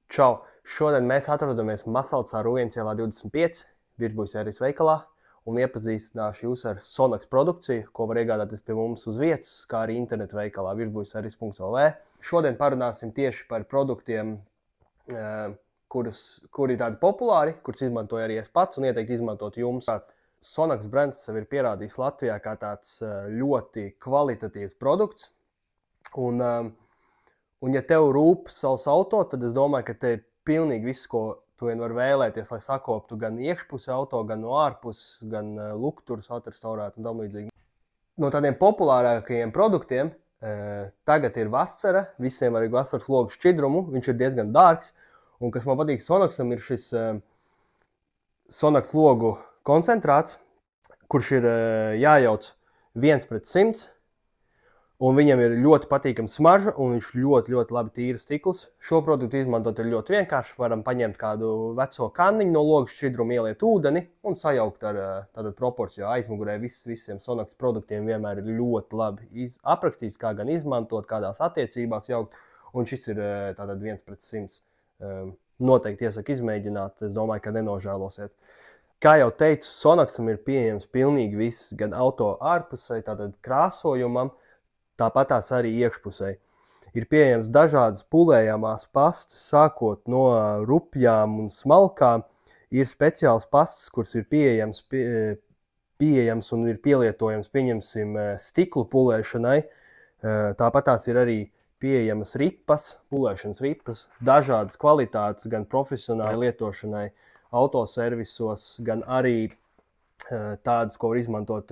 Čau! Šodien mēs atrodamies Masalcā Rūjienas ielā 25, Virbuļsērijas veikalā, un iepazīstināšu jūs ar Sonax produkciju, ko var iegādāties pie mums uz vietas, kā arī internetu veikalā virbuļsērijas.lv. Šodien parunāsim tieši par produktiem, kuri ir tādi populāri, kurus izmantoju arī es pats un ieteiktu izmantot jums. Sonax brands sev ir pierādījis Latvijā kā tāds ļoti kvalitatīvs produkts. Un ja tev rūp savs auto, tad es domāju, ka te ir pilnīgi viss, ko tu vien var vēlēties, lai sakoptu gan iekšpusi auto, gan no ārpuses, gan lukturus atrestaurētu un tam līdzīgi. No tādiem populārākajiem produktiem tagad ir vasara, visiem arī vasaras logu šķidrumu, viņš ir diezgan dārgs, un kas man patīk Sonaxam ir šis Sonax logu koncentrāts, kurš ir jājauc 1:100. Un viņam ir ļoti patīkama smarža, un viņš ļoti labi tīra stikls. Šo produktu izmantot ir ļoti vienkārši. Varam paņemt kādu veco kanniņu no logu šķidruma, ieliet ūdeni un sajaukt ar tātad proporciju. Aizmugurē visiem Sonax produktiem vienmēr ir ļoti labi aprakstīts, kā gan izmantot, kādās attiecībās jaukt. Un šis ir tātad 1:100. Noteikti iesaku izmēģināt. Es domāju, ka nenožēlosiet. Kā jau teicu, Sonaxam ir pieejams pilnīgi viss, gan auto ārpusē, tātad krāsojumam, tāpat tās arī iekšpusē. Ir pieejams dažādas pulējamās pastas, sākot no rupjām un smalkām. Ir speciāls pastas, kuras ir pieejams un ir pielietojams, pieņemsim, stiklu pulēšanai. Tāpat tās ir arī pieejamas ripas, pulēšanas ripas, dažādas kvalitātes, gan profesionāli lietošanai autoservisos, gan arī tādas, ko var izmantot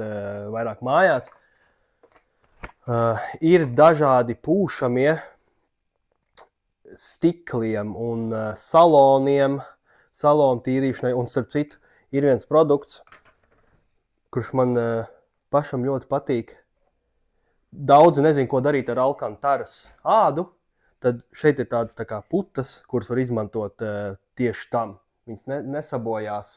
vairāk mājās. Ir dažādi pūšamie stikliem un saloniem, salonu tīrīšanai, un starp citu ir viens produkts, kurš man pašam ļoti patīk. Daudzi nezin, ko darīt ar alkantaras ādu, tad šeit ir tādas tā kā putas, kuras var izmantot tieši tam. Viņas nesabojās,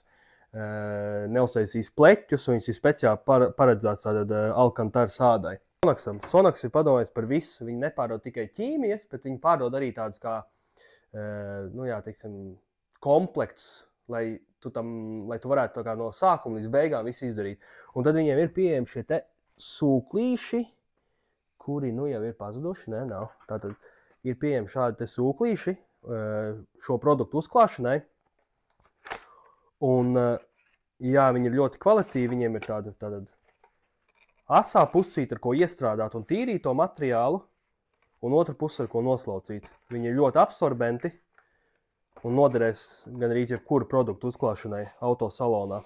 neuztaisīs pleķus, un viņas ir speciāli paredzēts tātad alkantaras ādai. Sonax ir padomājis par visu. Viņi nepārdod tikai ķīmijas, bet viņi pārdod arī tādas kā, teiksim, komplektus, lai tu varētu no sākuma līdz beigām visu izdarīt. Un tad viņiem ir pieejami šie te sūklīši, kuri jau ir pazuduši, nav. Tātad ir pieejami šādi te sūklīši šo produktu uzklāšanai. Un, viņi ir ļoti kvalitīvi, viņiem ir tāda asā pusīte, ar ko iestrādāt un tīrīt to materiālu, un otra puse, ar ko noslaucīt. Viņi ir ļoti absorbenti un noderēs gan arī jebkuru produktu uzklāšanai autosalonā.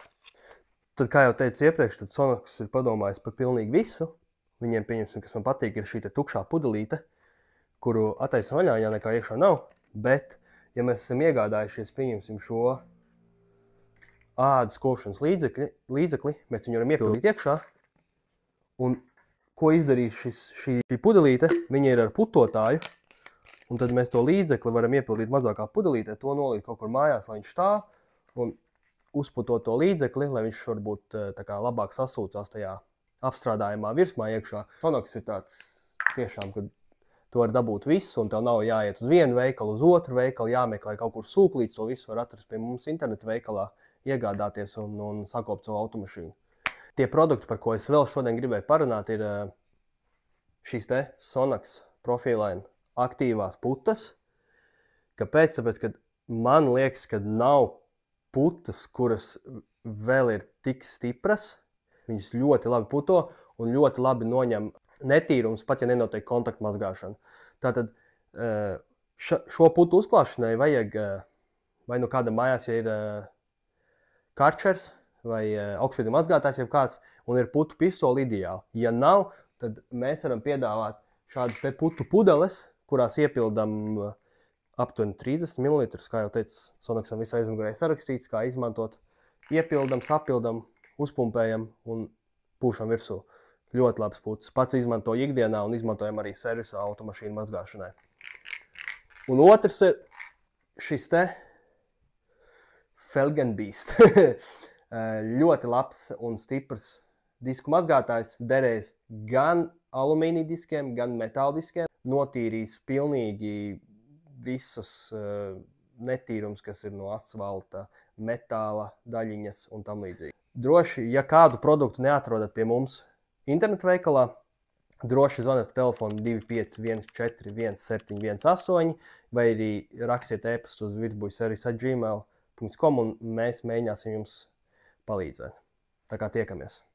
Tad, kā jau teicu iepriekš, tad Sonax ir padomājis par pilnīgi visu. Viņiem, pieņemsim, kas man patīk, ir šī te tukšā pudelīte, kuru attaisam vaļā, ja nekā iekšā nav. Bet, ja mēs esam iegādājušies, pieņemsim šo ādas kopšanas līdzekli, mēs viņu varam iepildīt iekšā. Un ko izdarīs šī pudelīte? Viņa ir ar putotāju, un tad mēs to līdzekli varam iepildīt mazākā pudelītē, to nolikt kaut kur mājās, lai viņš stāv, un uzputot to līdzekli, lai viņš varbūt tā kā labāk sasūcās tajā apstrādājumā virsmā iekšā. Sonax ir tāds tiešām, kad tu vari dabūt visu, un tev nav jāiet uz vienu veikalu, uz otru veikalu, jāmeklē kaut kur sūklīts, to visu var atrast pie mums internetu veikalā, iegādāties un sakopt savu automašīnu. Tie produkti, par ko es vēl šodien gribēju parunāt, ir šīs te Sonax Profiline aktīvās putas. Kāpēc? Tāpēc, ka man liekas, ka nav putas, kuras vēl ir tik stipras. Viņas ļoti labi puto un ļoti labi noņem netīrums, pat ja nenotiek kontaktmazgāšana. Tātad šo putu uzklāšanai vajag, vai nu kādam mājās, ja ir karčers, vai augstspiediena mazgātājs, jeb kāds, un ir putu pistoli ideāli. Ja nav, tad mēs varam piedāvāt šādas te putu pudeles, kurās iepildam aptuveni 30 ml, kā jau teicu, Sonaxam visā aizmugurē sarakstīts, kā izmantot. Iepildam, sapildam, uzpumpējam un pūšam virsū. Ļoti labs putas. Pats izmantoju ikdienā un izmantojam arī servisā automašīnu mazgāšanai. Un otrs ir šis te Felgenbeest. Ļoti labs un stiprs disku mazgātājs, derēs gan alumīnija diskiem, gan metāla diskiem. Notīrīs pilnīgi visus netīrums, kas ir no asfalta, metāla daļiņas un tam līdzīgi. Droši, ja kādu produktu neatrodat pie mums internetu veikalā, droši zvaniet pa telefonu 251 171 vai arī rakstiet e-pastu uz virtbuļservis@gmail.com un mēs mēģināsim jums palīdzēt. Tā kā tiekamies!